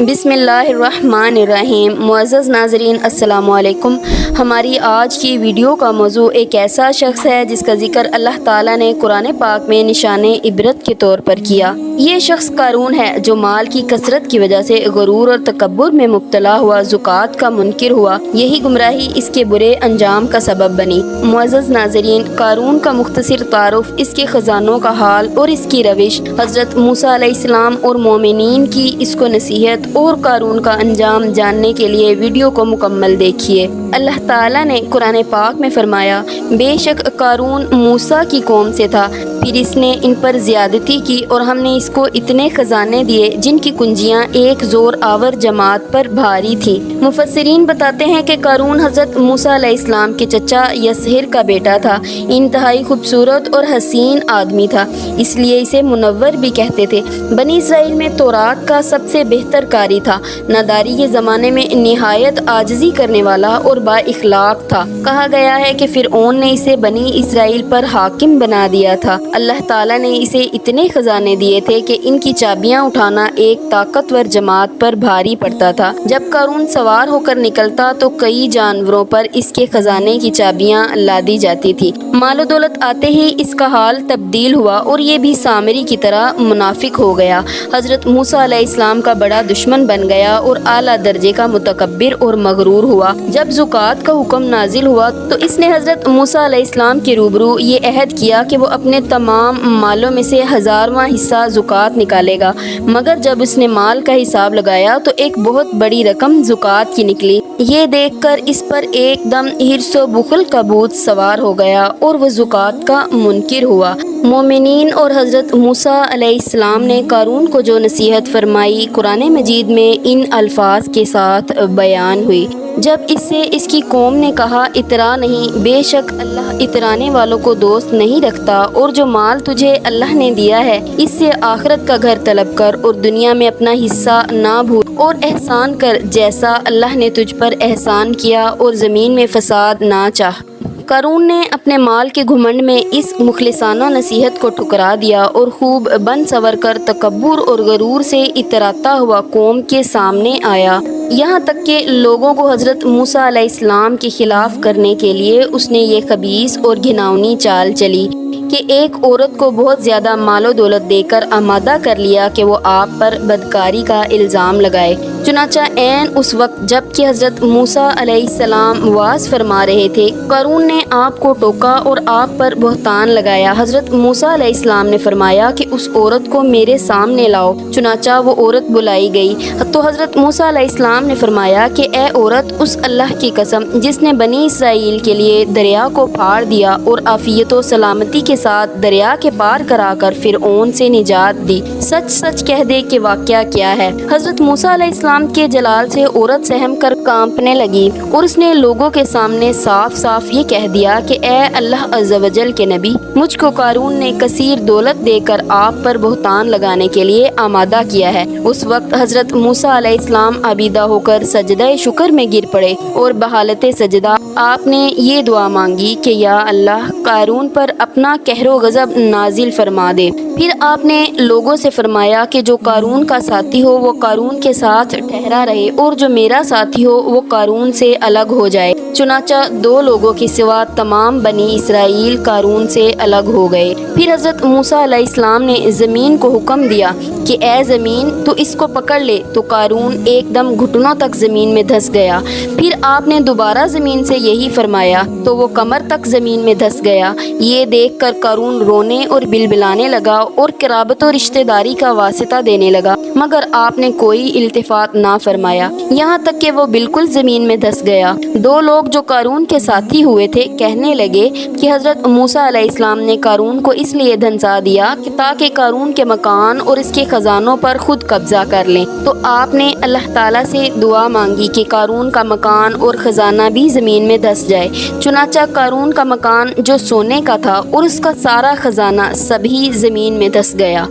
بسم اللہ الرحمن الرحیم۔ معزز ناظرین السلام علیکم۔ ہماری آج کی ویڈیو کا موضوع ایک ایسا شخص ہے جس کا ذکر اللہ تعالیٰ نے قرآن پاک میں نشان عبرت کے طور پر کیا۔ یہ شخص قارون ہے جو مال کی کثرت کی وجہ سے غرور اور تکبر میں مبتلا ہوا، زکوٰۃ کا منکر ہوا۔ یہی گمراہی اس کے برے انجام کا سبب بنی۔ معزز ناظرین، قارون کا مختصر تعارف، اس کے خزانوں کا حال اور اس کی روش، حضرت موسیٰ علیہ السلام اور مومنین کی اس کو نصیحت اور قارون کا انجام جاننے کے لیے ویڈیو کو مکمل دیکھیے۔ اللہ تعالیٰ نے قرآن پاک میں فرمایا، بے شک قارون موسیٰ کی قوم سے تھا، پھر اس نے ان پر زیادتی کی اور ہم نے اس کو اتنے خزانے دیے جن کی کنجیاں ایک زور آور جماعت پر بھاری تھیں۔ مفسرین بتاتے ہیں کہ قارون حضرت موسیٰ علیہ السلام کے چچا یسہر کا بیٹا تھا۔ انتہائی خوبصورت اور حسین آدمی تھا، اس لیے اسے منور بھی کہتے تھے۔ بنی اسرائیل میں تورات کا سب سے بہتر قاری تھا۔ ناداری کے زمانے میں نہایت عاجزی کرنے والا اور با اخلاق تھا۔ کہا گیا ہے کہ فرعون نے اسے بنی اسرائیل پر حاکم بنا دیا تھا۔ اللہ تعالیٰ نے اسے اتنے خزانے دیے تھے کہ ان کی چابیاں اٹھانا ایک طاقتور جماعت پر بھاری پڑتا تھا۔ جب قارون سوار ہو کر نکلتا تو کئی جانوروں پر اس کے خزانے کی چابیاں لادی جاتی تھی۔ مال و دولت آتے ہی اس کا حال تبدیل ہوا اور یہ بھی سامری کی طرح منافق ہو گیا۔ حضرت موسیٰ علیہ السلام کا بڑا دشمن بن گیا اور اعلیٰ درجے کا متکبر اور مغرور ہوا۔ جب زکوٰۃ کا حکم نازل ہوا تو اس نے حضرت موسیٰ علیہ السلام کے روبرو یہ عہد کیا کہ وہ اپنے تمام مالوں میں سے 1000واں حصہ زکوٰۃ نکالے گا، مگر جب اس نے مال کا حساب لگایا تو ایک بہت بڑی رقم زکوٰۃ کی نکلی۔ یہ دیکھ کر اس پر ایک دم حرص و بخل کا بھوت سوار ہو گیا اور وہ زکوٰۃ کا منکر ہوا۔ مومنین اور حضرت موسیٰ علیہ السلام نے قارون کو جو نصیحت فرمائی قرآن مجید میں ان الفاظ کے ساتھ بیان ہوئی۔ جب اس سے اس کی قوم نے کہا، اترا نہیں، بے شک اللہ اترانے والوں کو دوست نہیں رکھتا، اور جو مال تجھے اللہ نے دیا ہے اس سے آخرت کا گھر طلب کر اور دنیا میں اپنا حصہ نہ بھول اور احسان کر جیسا اللہ نے تجھ پر احسان کیا، اور زمین میں فساد نہ چاہ۔ قارون نے اپنے مال کے گھمنڈ میں اس مخلصانہ نصیحت کو ٹھکرا دیا اور خوب بن سور کر تکبر اور غرور سے اتراتا ہوا قوم کے سامنے آیا، یہاں تک کہ لوگوں کو حضرت موسیٰ علیہ السلام کے خلاف کرنے کے لیے اس نے یہ خبیث اور گھناؤنی چال چلی کہ ایک عورت کو بہت زیادہ مال و دولت دے کر آمادہ کر لیا کہ وہ آپ پر بدکاری کا الزام لگائے۔ چنانچہ عین اس وقت جب کہ حضرت موسیٰ علیہ السلام وعظ فرما رہے تھے، قارون نے آپ کو ٹوکا اور آپ پر بہتان لگایا۔ حضرت موسیٰ علیہ السلام نے فرمایا کہ اس عورت کو میرے سامنے لاؤ۔ چنانچہ وہ عورت بلائی گئی تو حضرت موسیٰ علیہ السلام نے فرمایا کہ اے عورت، اس اللہ کی قسم جس نے بنی اسرائیل کے لیے دریا کو پھاڑ دیا اور عافیت و سلامتی کے ساتھ دریا کے پار کرا کر فرعون سے نجات دی، سچ سچ کہہ دے کہ واقعہ کیا ہے۔ حضرت موسیٰ علیہ السلام کے جلال سے عورت سہم کر کانپنے لگی اور اس نے لوگوں کے سامنے صاف صاف یہ کہہ دیا کہ اے اللہ عز و جل کے نبی، مجھ کو قارون نے کثیر دولت دے کر آپ پر بہتان لگانے کے لیے آمادہ کیا ہے۔ اس وقت حضرت موسیٰ علیہ السلام عابدہ ہو کر سجدہ شکر میں گر پڑے اور بحالت سجدہ آپ نے یہ دعا مانگی کہ یا اللہ، قارون پر اپنا قہر و غضب نازل فرما دے۔ پھر آپ نے لوگوں سے فرمایا کہ جو قارون کا ساتھی ہو وہ قارون کے ساتھ ٹھہرا رہے اور جو میرا ساتھی ہو وہ قارون سے الگ ہو جائے۔ چنانچہ 2 لوگوں کے سوا تمام بنی اسرائیل قارون سے الگ ہو گئے۔ پھر حضرت موسیٰ علیہ السلام نے زمین کو حکم دیا کہ اے زمین، تو اس کو پکڑ لے، تو قارون ایک دم گھٹنوں تک زمین میں دھس گیا۔ پھر آپ نے دوبارہ زمین سے یہی فرمایا تو وہ کمر تک زمین میں دھس گیا۔ یہ دیکھ کر قارون رونے اور بلبلانے لگا اور قرابت و رشتہ داری کا واسطہ دینے لگا، مگر آپ نے کوئی التفات نہ فرمایا، یہاں تک کہ وہ بالکل زمین میں دھس گیا۔ 2 لوگ جو قارون کے ساتھی ہوئے تھے کہنے لگے کہ حضرت موسیٰ علیہ السلام نے قارون کو اس لیے دھنسا دیا کہ تاکہ قارون کے مکان اور اس کے خزانوں پر خود قبضہ کر لیں۔ تو آپ نے اللہ تعالیٰ سے دعا مانگی کہ قارون کا مکان اور خزانہ بھی زمین میں دھس جائے۔ چنانچہ قارون کا مکان جو سونے کا تھا اور اس کا سارا خزانہ سبھی زمین میں دھس گیا۔